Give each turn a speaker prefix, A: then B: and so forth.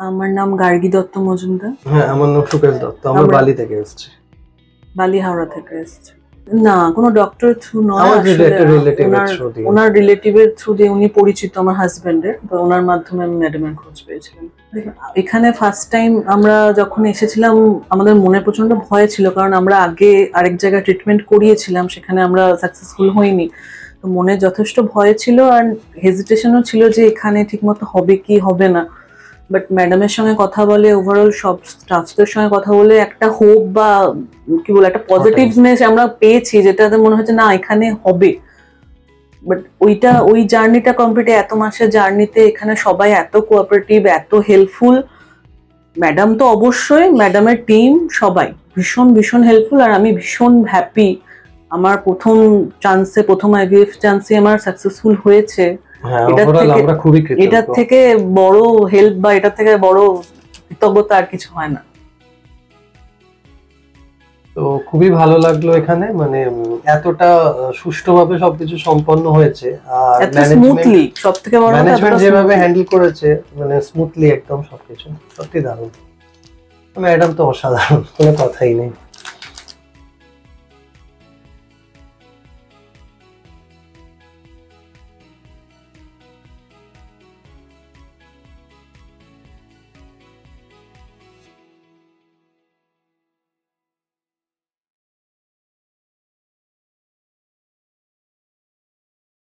A: আমার নাম গার্গী দত্ত মজুমদার।
B: হ্যাঁ, আমার নাম সুকেশ দত্ত। আমরা বালি থেকে এসেছি।
A: বালি হাওড়া থেকে এসেছি। না, কোনো ডক্টর থ্রু নয়,
B: আমার
A: আসলে
B: রিলেটিভের থ্রু দিয়ে।
A: ওনার রিলেটিভের থ্রু দিয়ে উনি পরিচিত আমার হাজবেন্ডের, তো ওনার মাধ্যমে আমি ম্যাডামের খোঁজ পেয়েছিলাম। এখানে ফার্স্ট টাইম আমরা যখন এসেছিলাম আমাদের মনে প্রচন্ড ভয় ছিল, কারণ আমরা আগে আরেক জায়গায় ট্রিটমেন্ট করিয়েছিলাম, সেখানে আমরা সাকসেসফুল হইনি। তো মনে যথেষ্ট ভয় ছিল আর হেজিটেশনও ছিল যে এখানে ঠিকমতো হবে কি হবে না। বাট ম্যাডামের সঙ্গে কথা বলে, ওভারঅল সব স্টাফদের সঙ্গে কথা বলে একটা হোপ বা কি বলে একটা পজিটিভনেস আমরা পেয়েছি, যেটাতে মনে হচ্ছে না এখানে হবে। বাট ওই জার্নিটা কমপ্লিট, এত মাসের জার্নিতে এখানে সবাই এত কোঅপারেটিভ, এত হেল্পফুল। ম্যাডাম তো অবশ্যই, ম্যাডামের টিম সবাই ভীষণ ভীষণ হেল্পফুল। আর আমি ভীষণ হ্যাপি আমার প্রথম আইভিএফ চান্সে আমার সাকসেসফুল হয়েছে। এটার থেকে বড় হেল্প বা এটার থেকে বড় কৃতজ্ঞতা আর কিছু হয় না।
B: তো খুবই ভালো লাগলো এখানে, মানে এতটা সুষ্ঠুভাবে সবকিছু সম্পন্ন হয়েছে। আর
A: স্মুথলি, সবথেকে বড় কথা
B: ম্যানেজমেন্ট যেভাবে হ্যান্ডেল করেছে, মানে স্মুথলি একদম সবকিছু, সত্যি দারুণ। ম্যাডাম তো অসাধারণ, কোনো কথাই নেই।